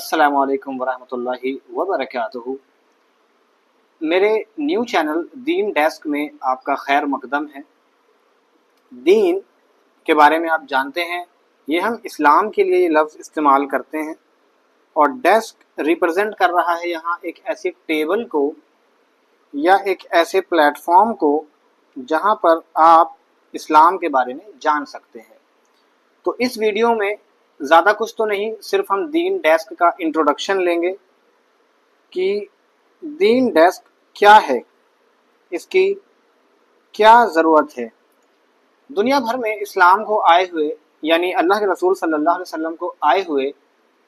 अस्सलाम वालेकुम वरहमतुल्लाहि वबरकातुहू। मेरे न्यू चैनल दीन डेस्क में आपका खैर मकदम है। दीन के बारे में आप जानते हैं, ये हम इस्लाम के लिए ये लफ्ज़ इस्तेमाल करते हैं और डेस्क रिप्रेजेंट कर रहा है यहाँ एक ऐसी टेबल को या एक ऐसे प्लेटफॉर्म को जहाँ पर आप इस्लाम के बारे में जान सकते हैं। तो इस वीडियो में ज़्यादा कुछ तो नहीं, सिर्फ हम दीन डेस्क का इंट्रोडक्शन लेंगे कि दीन डेस्क क्या है, इसकी क्या ज़रूरत है। दुनिया भर में इस्लाम को आए हुए यानी अल्लाह के रसूल सल्लल्लाहु अलैहि वसल्लम को आए हुए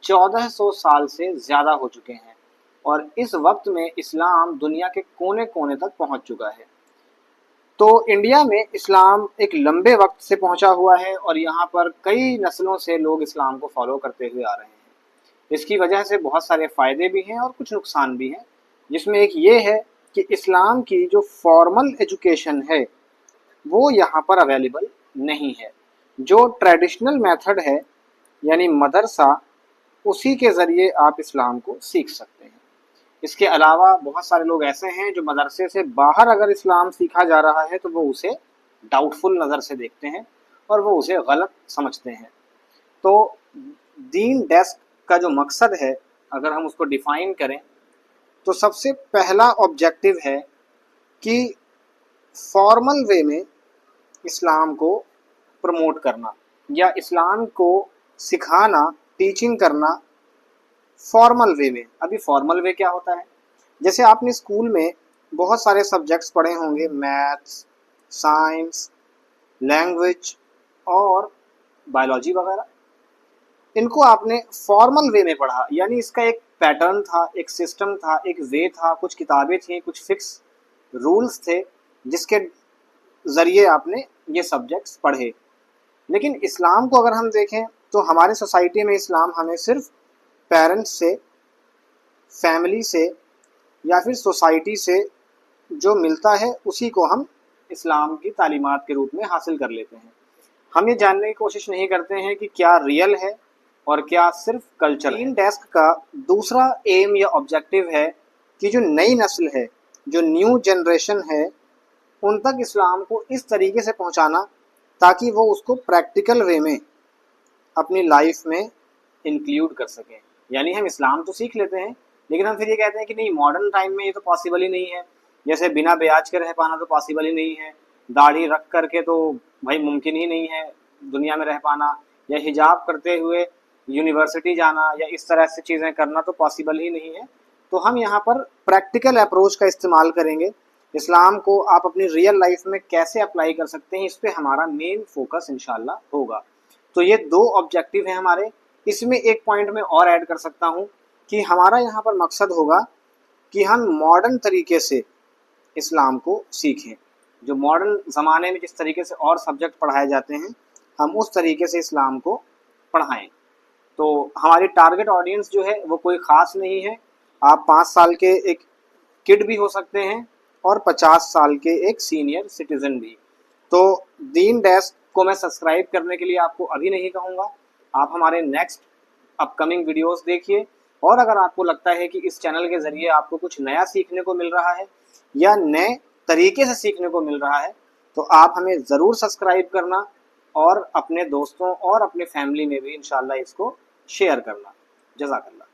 1400 साल से ज़्यादा हो चुके हैं और इस वक्त में इस्लाम दुनिया के कोने कोने तक पहुंच चुका है। तो इंडिया में इस्लाम एक लंबे वक्त से पहुंचा हुआ है और यहाँ पर कई नस्लों से लोग इस्लाम को फॉलो करते हुए आ रहे हैं। इसकी वजह से बहुत सारे फ़ायदे भी हैं और कुछ नुकसान भी हैं, जिसमें एक ये है कि इस्लाम की जो फॉर्मल एजुकेशन है वो यहाँ पर अवेलेबल नहीं है। जो ट्रेडिशनल मेथड है यानी मदरसा, उसी के ज़रिए आप इस्लाम को सीख सकते हैं। इसके अलावा बहुत सारे लोग ऐसे हैं जो मदरसे से बाहर अगर इस्लाम सीखा जा रहा है तो वो उसे डाउटफुल नज़र से देखते हैं और वो उसे गलत समझते हैं। तो दीन डेस्क का जो मकसद है, अगर हम उसको डिफ़ाइन करें तो सबसे पहला ऑब्जेक्टिव है कि फॉर्मल वे में इस्लाम को प्रमोट करना या इस्लाम को सिखाना, टीचिंग करना फॉर्मल वे में। अभी फॉर्मल वे क्या होता है? जैसे आपने स्कूल में बहुत सारे सब्जेक्ट्स पढ़े होंगे, मैथ्स, साइंस, लैंग्वेज और बायोलॉजी वगैरह। इनको आपने फॉर्मल वे में पढ़ा, यानी इसका एक पैटर्न था, एक सिस्टम था, एक वे था, कुछ किताबें थी, कुछ फिक्स रूल्स थे जिसके ज़रिए आपने ये सब्जेक्ट्स पढ़े। लेकिन इस्लाम को अगर हम देखें तो हमारे सोसाइटी में इस्लाम हमें सिर्फ पेरेंट्स से, फैमिली से या फिर सोसाइटी से जो मिलता है उसी को हम इस्लाम की तालीमात के रूप में हासिल कर लेते हैं। हम ये जानने की कोशिश नहीं करते हैं कि क्या रियल है और क्या सिर्फ कल्चर है। दीन डेस्क का दूसरा एम या ऑब्जेक्टिव है कि जो नई नस्ल है, जो न्यू जनरेशन है, उन तक इस्लाम को इस तरीके से पहुंचाना ताकि वो उसको प्रैक्टिकल वे में अपनी लाइफ में इंक्लूड कर सकें। यानी हम इस्लाम तो सीख लेते हैं लेकिन हम फिर ये कहते हैं कि नहीं, मॉडर्न टाइम में ये तो पॉसिबल ही नहीं है। जैसे बिना ब्याज के रह पाना तो पॉसिबल ही नहीं है, दाढ़ी रख करके तो भाई मुमकिन ही नहीं है दुनिया में रह पाना, या हिजाब करते हुए यूनिवर्सिटी जाना या इस तरह से चीज़ें करना तो पॉसिबल ही नहीं है। तो हम यहाँ पर प्रैक्टिकल अप्रोच का इस्तेमाल करेंगे। इस्लाम को आप अपनी रियल लाइफ में कैसे अप्लाई कर सकते हैं, इस पर हमारा मेन फोकस इंशाल्लाह होगा। तो ये दो ऑब्जेक्टिव हैं हमारे। इसमें एक पॉइंट में और ऐड कर सकता हूँ कि हमारा यहाँ पर मकसद होगा कि हम मॉडर्न तरीके से इस्लाम को सीखें। जो मॉडर्न ज़माने में जिस तरीके से और सब्जेक्ट पढ़ाए जाते हैं, हम उस तरीके से इस्लाम को पढ़ाएं। तो हमारी टारगेट ऑडियंस जो है वो कोई ख़ास नहीं है। आप 5 साल के एक किड भी हो सकते हैं और 50 साल के एक सीनियर सिटीज़न भी। तो दीन डेस्क को मैं सब्सक्राइब करने के लिए आपको अभी नहीं कहूँगा, आप हमारे नेक्स्ट अपकमिंग वीडियोस देखिए। और अगर आपको लगता है कि इस चैनल के ज़रिए आपको कुछ नया सीखने को मिल रहा है या नए तरीके से सीखने को मिल रहा है तो आप हमें ज़रूर सब्सक्राइब करना और अपने दोस्तों और अपने फैमिली में भी इंशाल्लाह इसको शेयर करना। जज़ाकल्लाह।